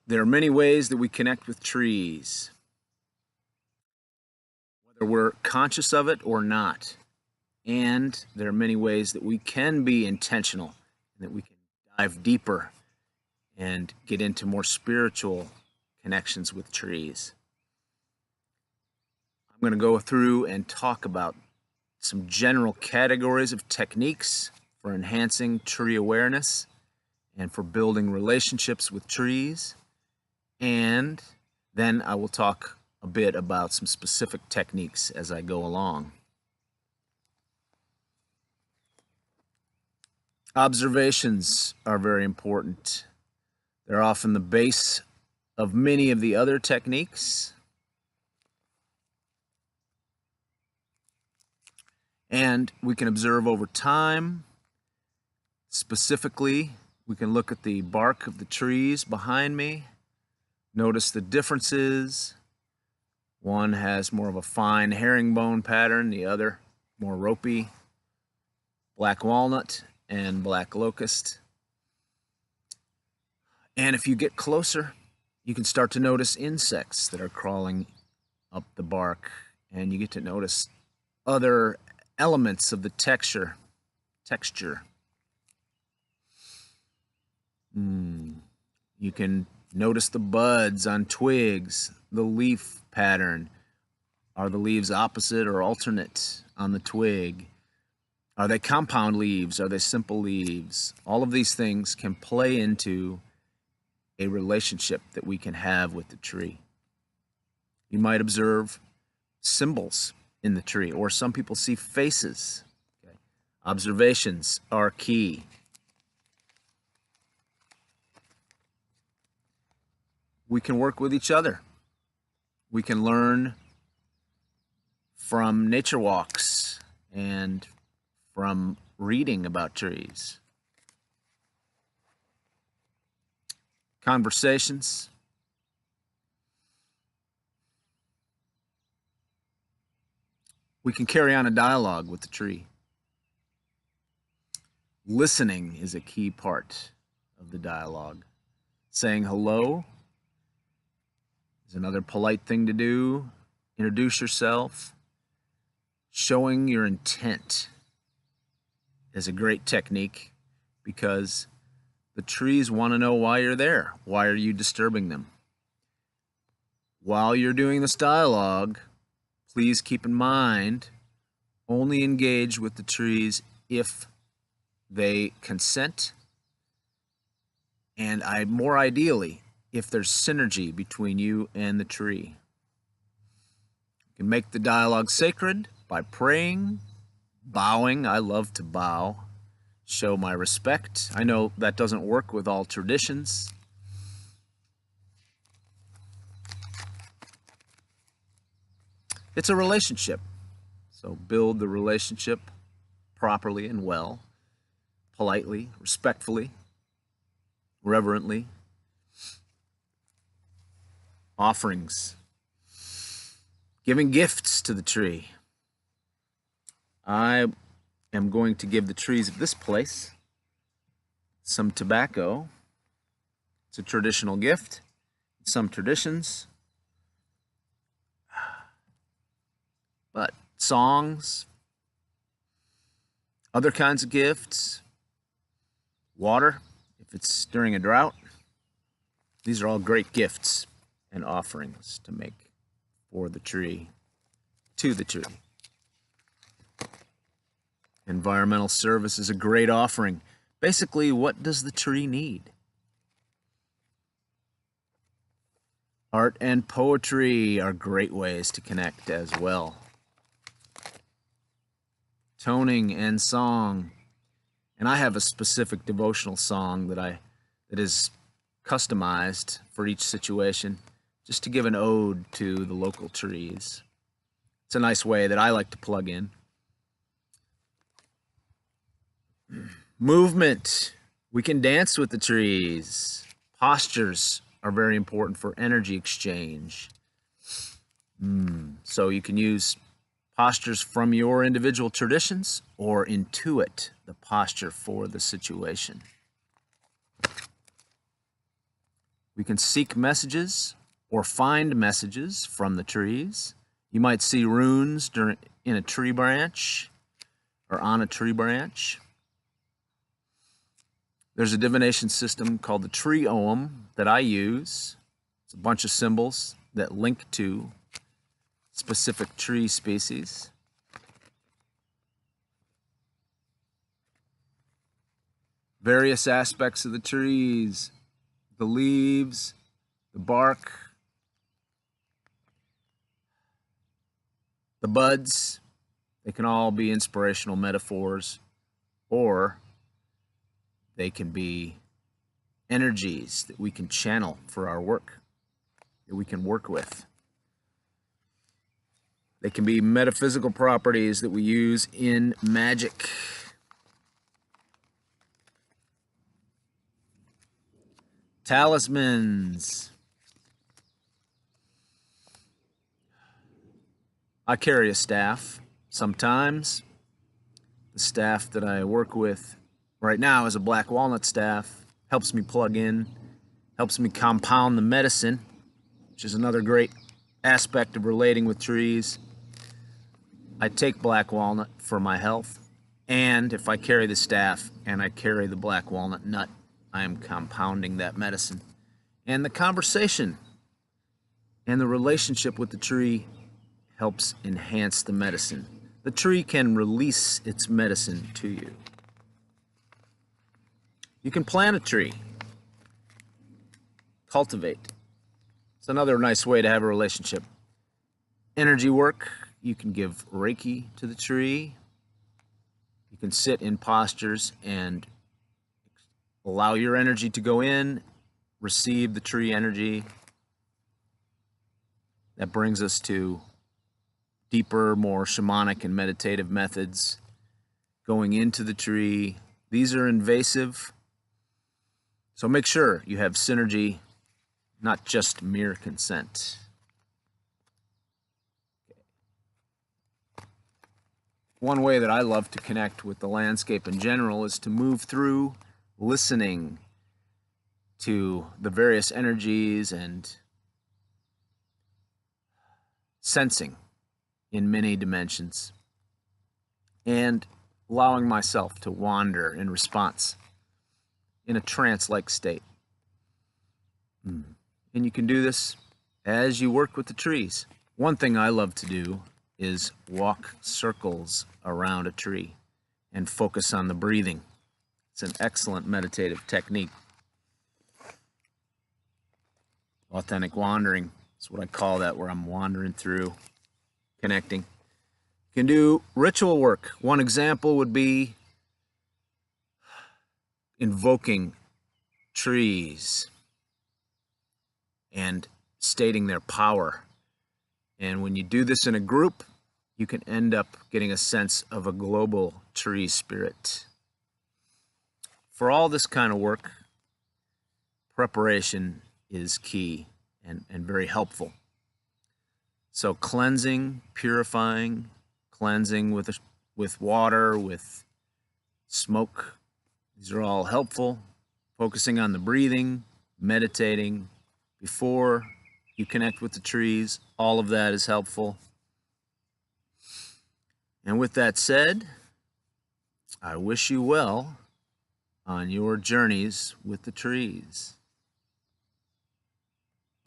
There are many ways that we connect with trees, whether we're conscious of it or not. And there are many ways that we can be intentional, and that we can dive deeper and get into more spiritual connections with trees. I'm going to go through and talk about some general categories of techniques for enhancing tree awareness and for building relationships with trees. And then I will talk a bit about some specific techniques as I go along. Observations are very important. They're often the base of many of the other techniques. And we can observe over time. Specifically, we can look at the bark of the trees behind me. Notice the differences. One has more of a fine herringbone pattern, the other more ropey, black walnut and black locust. And if you get closer, you can start to notice insects that are crawling up the bark, and you get to notice other elements of the texture. You can notice the buds on twigs, the leaf pattern. Are the leaves opposite or alternate on the twig? Are they compound leaves? Are they simple leaves? All of these things can play into a relationship that we can have with the tree. You might observe symbols in the tree, or some people see faces. Okay. Observations are key. We can work with each other. We can learn from nature walks and from reading about trees. Conversations. We can carry on a dialogue with the tree. Listening is a key part of the dialogue. Saying hello is another polite thing to do. Introduce yourself. Showing your intent is a great technique, because the trees want to know why you're there. Why are you disturbing them? While you're doing this dialogue, please keep in mind, only engage with the trees if they consent, and more ideally, if there's synergy between you and the tree. You can make the dialogue sacred by praying, bowing. I love to bow, show my respect. I know that doesn't work with all traditions. It's a relationship, so build the relationship properly and well, politely, respectfully, reverently. Offerings. Giving gifts to the tree. I am going to give the trees of this place some tobacco. It's a traditional gift. Some traditions. But songs, other kinds of gifts, water, if it's during a drought. These are all great gifts and offerings to make for the tree, to the tree. Environmental service is a great offering. Basically, what does the tree need? Art and poetry are great ways to connect as well. Toning and song. And I have a specific devotional song that is customized for each situation, just to give an ode to the local trees. It's a nice way that I like to plug in. Movement. We can dance with the trees. Postures are very important for energy exchange. So you can use postures from your individual traditions or intuit the posture for the situation. We can seek messages or find messages from the trees. You might see runes in a tree branch or on a tree branch. There's a divination system called the tree ogham that I use. It's a bunch of symbols that link to specific tree species. Various aspects of the trees, the leaves, the bark, the buds, they can all be inspirational metaphors, or they can be energies that we can channel for our work, that we can work with. They can be metaphysical properties that we use in magic. Talismans. I carry a staff. Sometimes the staff that I work with right now is a black walnut staff. Helps me plug in, helps me compound the medicine, which is another great aspect of relating with trees. I take black walnut for my health, and if I carry the staff and I carry the black walnut nut, I am compounding that medicine. And the conversation and the relationship with the tree helps enhance the medicine. The tree can release its medicine to you. You can plant a tree, cultivate. It's another nice way to have a relationship. Energy work, you can give Reiki to the tree. You can sit in postures and allow your energy to go in, receive the tree energy. That brings us to deeper, more shamanic and meditative methods. Going into the tree. These are invasive. So make sure you have synergy, not just mere consent. One way that I love to connect with the landscape in general is to move through, listening to the various energies and sensing in many dimensions, and allowing myself to wander in response in a trance-like state. And you can do this as you work with the trees. One thing I love to do is walk circles around a tree and focus on the breathing. It's an excellent meditative technique. Authentic wandering is what I call that, where I'm wandering through, connecting. You can do ritual work. One example would be invoking trees and stating their power. And when you do this in a group, you can end up getting a sense of a global tree spirit. For all this kind of work, preparation is key and very helpful. So cleansing, purifying, cleansing with water, with smoke, these are all helpful. Focusing on the breathing, meditating before you connect with the trees, all of that is helpful. And with that said, I wish you well on your journeys with the trees.